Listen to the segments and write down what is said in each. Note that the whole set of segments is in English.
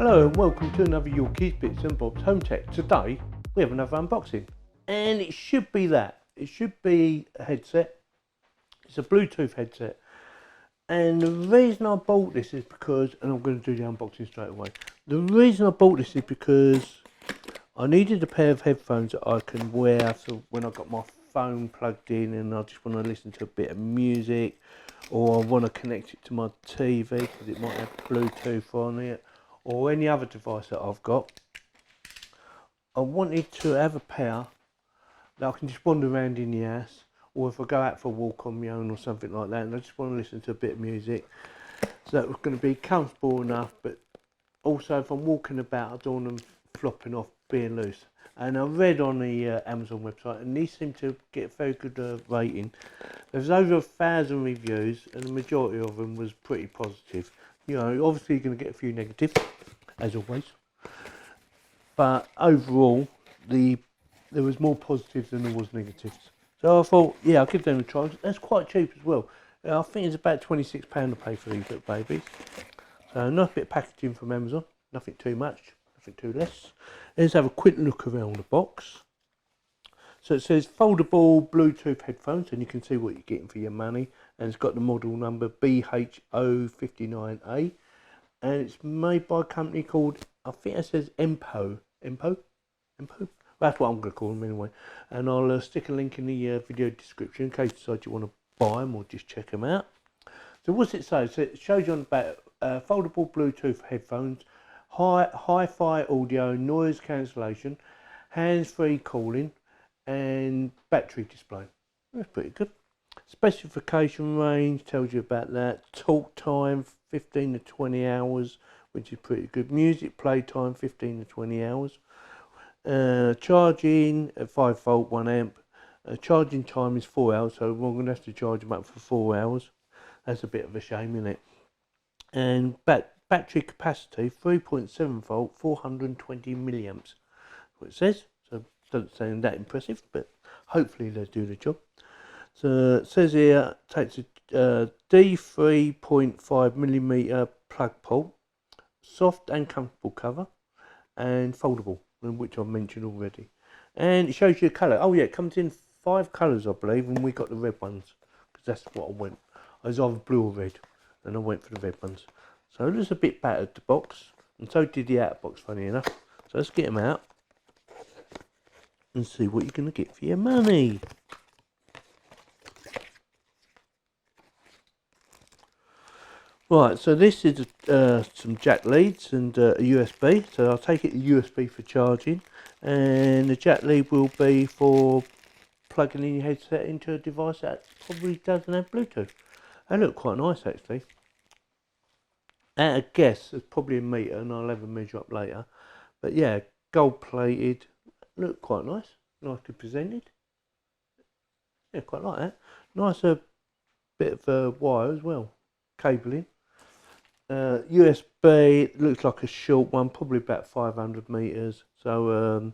Hello and welcome to another Yorkies Bits and Bobs Home Tech. Today we have another unboxing and it should be that. It should be a headset. It's a Bluetooth headset, and the reason I bought this is because, and I'm going to do the unboxing straight away. The reason I bought this is because I needed a pair of headphones that I can wear so when I've got my phone plugged in and I just want to listen to a bit of music, or I want to connect it to my TV because it might have Bluetooth on it, or any other device that I've got. I wanted to have a pair that I can just wander around in the house, or if I go out for a walk on my own or something like that and I just want to listen to a bit of music. So that was going to be comfortable enough, but also if I'm walking about I don't want them flopping off, being loose. And I read on the Amazon website, and these seem to get a very good rating. There's over 1,000 reviews and the majority of them was pretty positive. You know, obviously you're going to get a few negatives, as always, but overall there was more positives than there was negatives. So I thought, yeah, I'll give them a try. That's quite cheap as well. I think it's about £26 to pay for these little babies. So a nice bit of packaging from Amazon, nothing too much, nothing too less. Let's have a quick look around the box. So it says foldable Bluetooth headphones, and you can see what you're getting for your money. And it's got the model number BH059A, and it's made by a company called, I think it says Mpow. Mpow? That's what I'm going to call them anyway. And I'll stick a link in the video description in case you decide you want to buy them or just check them out. So what's it say? So it shows you on the back, foldable Bluetooth headphones, hi-fi audio, noise cancellation, hands-free calling, and battery display. That's pretty good. Specification range tells you about that. Talk time 15 to 20 hours, which is pretty good. Music play time 15 to 20 hours. Charging at 5 volt 1 amp. Charging time is 4 hours, so we're going to have to charge them up for 4 hours. That's a bit of a shame, isn't it? And battery capacity 3.7 volt 420 milliamps. What it says. So it doesn't sound that impressive, but hopefully they'll do the job. So it says here, takes a D3.5mm plug port, soft and comfortable cover, and foldable, which I've mentioned already. And it shows you a colour. Oh yeah, it comes in 5 colours I believe, and we got the red ones, because that's what I went. I was either blue or red, and I went for the red ones. So it was a bit battered, the box, and so did the outer box, funny enough. So let's get them out and see what you're going to get for your money. Right, so this is some jack leads and a USB. So I'll take it the USB for charging, and the jack lead will be for plugging in your headset into a device that probably doesn't have Bluetooth. They look quite nice actually. At a guess, it's probably a metre, and I'll have a measure up later. But yeah, gold plated, look quite nice, nicely presented. Yeah, quite like that. Nice bit of wire as well, cabling. USB, looks like a short one, probably about 500 meters. So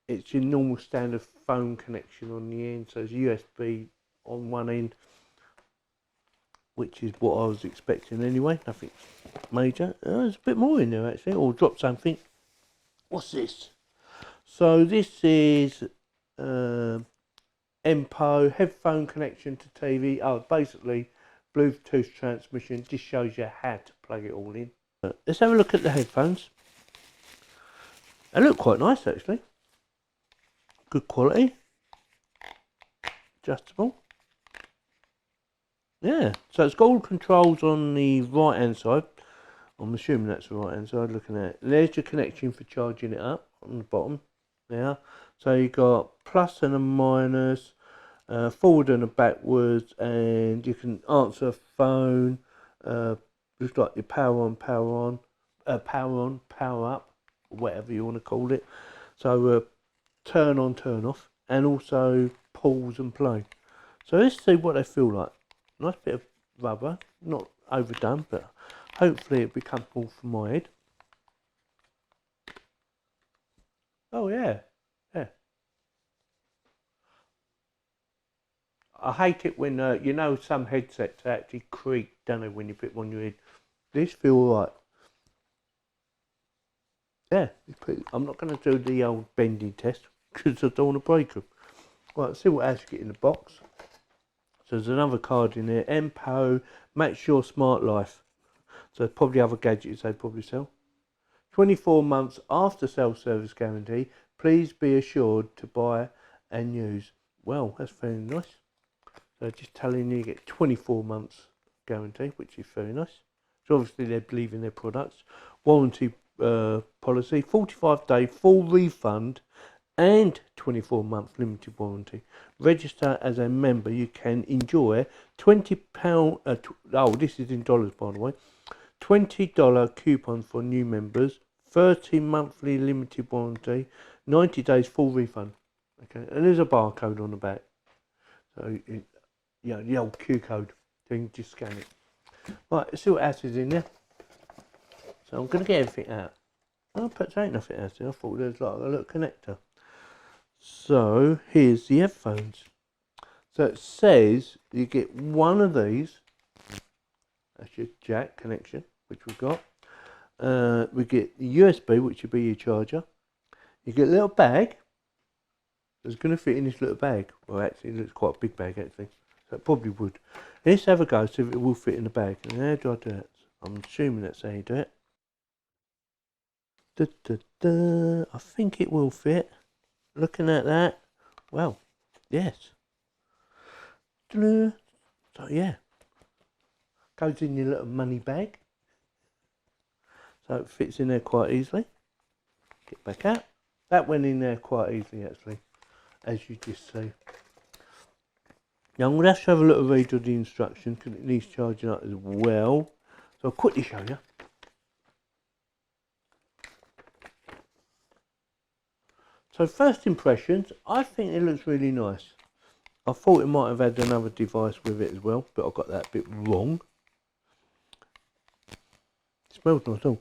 it's your normal standard phone connection on the end. So it's USB on one end, which is what I was expecting anyway. Nothing major. There's a bit more in there actually, or drop something. What's this? So this is Mpow headphone connection to TV. Oh, basically Bluetooth transmission. Just shows you how to plug it all in. Let's have a look at the headphones. They look quite nice actually. Good quality. Adjustable. Yeah, so it's got all controls on the right hand side. I'm assuming that's the right hand side looking at it. There's your connection for charging it up on the bottom. Yeah, so you got plus and a minus, forward and a backwards, and you can answer a phone, just like your power on, power up, whatever you want to call it. So turn on, turn off, and also pause and play. So let's see what they feel like. Nice bit of rubber, not overdone, but hopefully it'll be comfortable for my head. Oh yeah, yeah. I hate it when, you know, some headsets actually creak, don't they, when you put them on your head. These feel right. Yeah, I'm not going to do the old bending test because I don't want to break them. Right, let's see what else you get in the box. So there's another card in there. Mpow, Match Your Smart Life. So probably other gadgets they probably sell. 24 months after sale service guarantee. Please be assured to buy and use. Well, that's very nice. So just telling you get 24 months guarantee, which is very nice. So obviously they believe in their products. Warranty policy, 45-day full refund and 24-month limited warranty. Register as a member. You can enjoy £20. Oh, this is in dollars, by the way. $20 coupon for new members. 30 monthly limited warranty. 90 days full refund. Okay, and there's a barcode on the back. So, yeah, the old Q code. So you can just scan it. Right, let's see what else is in there. So I'm going to get everything out. Oh, perhaps there ain't nothing else there. I thought there was like a little connector. So here's the headphones. So it says you get one of these. That's your jack connection, which we've got. We get the USB, which would be your charger. You get a little bag. It's going to fit in this little bag. Well, actually, it looks quite a big bag, actually. So it probably would. Let's have a go, see if it will fit in the bag. And how do I do it? I'm assuming that's how you do it. I think it will fit. Looking at that, well, yes. So yeah, goes in your little money bag. So it fits in there quite easily. Get back out. That went in there quite easily, actually, as you just see. Now I'm going to have a little read of the instructions because it needs charging up as well. So I'll quickly show you. So first impressions, I think it looks really nice. I thought it might have had another device with it as well, but I got that bit wrong. It smells nice too.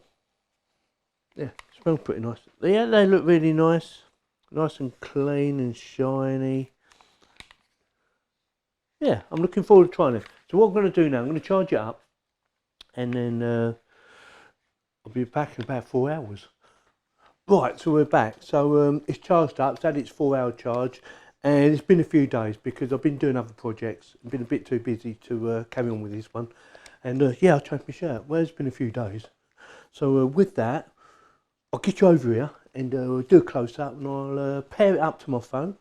Yeah, it smells pretty nice. Yeah, they look really nice. Nice and clean and shiny. Yeah, I'm looking forward to trying it. So what I'm going to do now, I'm going to charge it up. And then I'll be back in about 4 hours. Right, so we're back. So it's charged up, it's had its 4-hour charge, and it's been a few days because I've been doing other projects. I've been a bit too busy to carry on with this one. And yeah, I changed my shirt. Well, it's been a few days. So with that, I'll get you over here and we'll do a close-up and I'll pair it up to my phone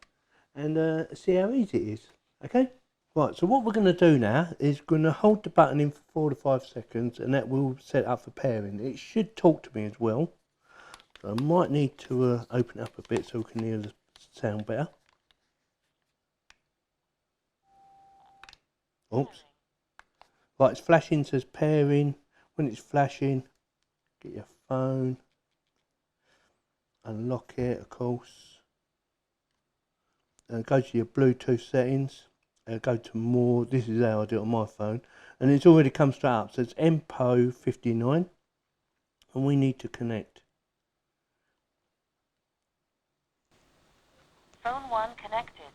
and see how easy it is, okay? Right, so what we're going to do now is going to hold the button in for 4 to 5 seconds and that will set up for pairing. It should talk to me as well. I might need to open it up a bit so we can hear the sound better. Oops. Right, it's flashing, says pairing. When it's flashing, get your phone. Unlock it, of course. Go to your Bluetooth settings. Go to more. This is how I do it on my phone. And it's already come straight up. So it's Mpow 59. And we need to connect. Phone 1 connected.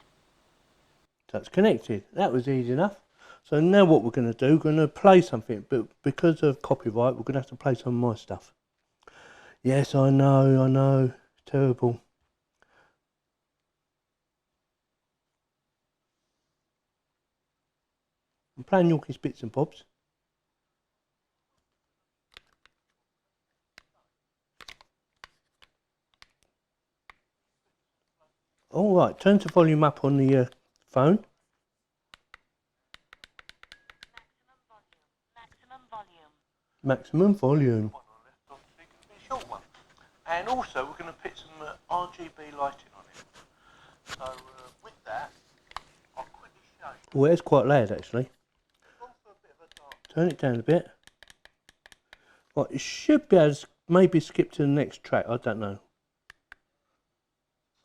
So it's connected. That was easy enough. So now what we're going to do, we're going to play something. But because of copyright, we're going to have to play some of my stuff. Yes, I know. Terrible. I'm playing Yorkies Bits and Bobs. All right, turn the volume up on the phone. Maximum volume. And also, we're going to put some RGB lighting on it. So with that, I'll quickly show you. Well, it's quite loud actually. Turn it down a bit. Right, it should be able to maybe skip to the next track. I don't know.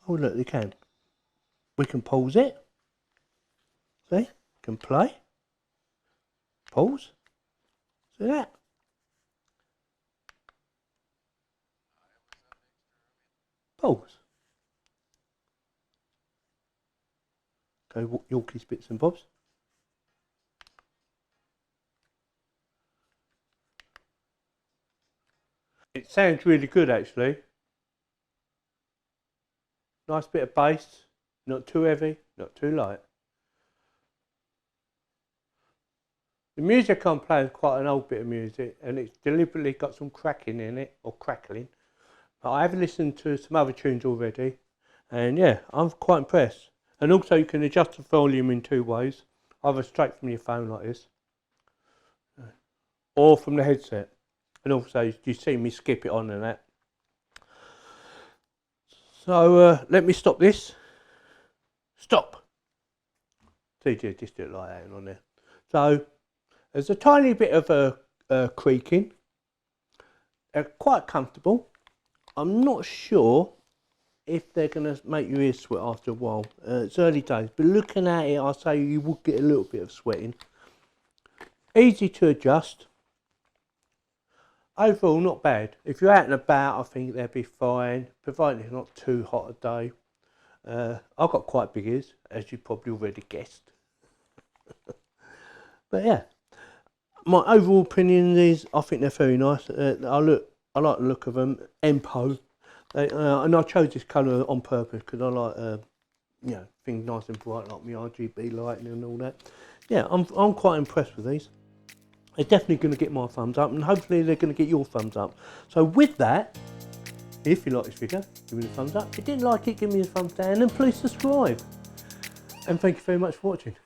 Oh look, they can. We can pause it. See? Can play. Pause. See that? Pause. Go Yorkies Bits and Bobs. It sounds really good actually. Nice bit of bass, not too heavy, not too light. The music I'm playing is quite an old bit of music, and it's deliberately got some cracking in it, or crackling. But I have listened to some other tunes already, and yeah, I'm quite impressed. And also you can adjust the volume in 2 ways, either straight from your phone like this, or from the headset. And also you see me skip it on and that. So let me stop this. Stop. See, just do it like that and on there. So there's a tiny bit of creaking. They're quite comfortable. I'm not sure if they're going to make your ears sweat after a while. It's early days, but looking at it, I'll say you will get a little bit of sweating. Easy to adjust. Overall, not bad. If you're out and about, I think they'll be fine, provided it's not too hot a day. I've got quite big ears, as you probably already guessed. But yeah, my overall opinion is I think they're very nice. I like the look of them. Mpow, and I chose this colour on purpose because I like you know, things nice and bright like my RGB lighting and all that. Yeah, I'm quite impressed with these. They're definitely going to get my thumbs up, and hopefully they're going to get your thumbs up. So with that, if you like this video, give me a thumbs up. If you didn't like it, give me a thumbs down, and please subscribe. And thank you very much for watching.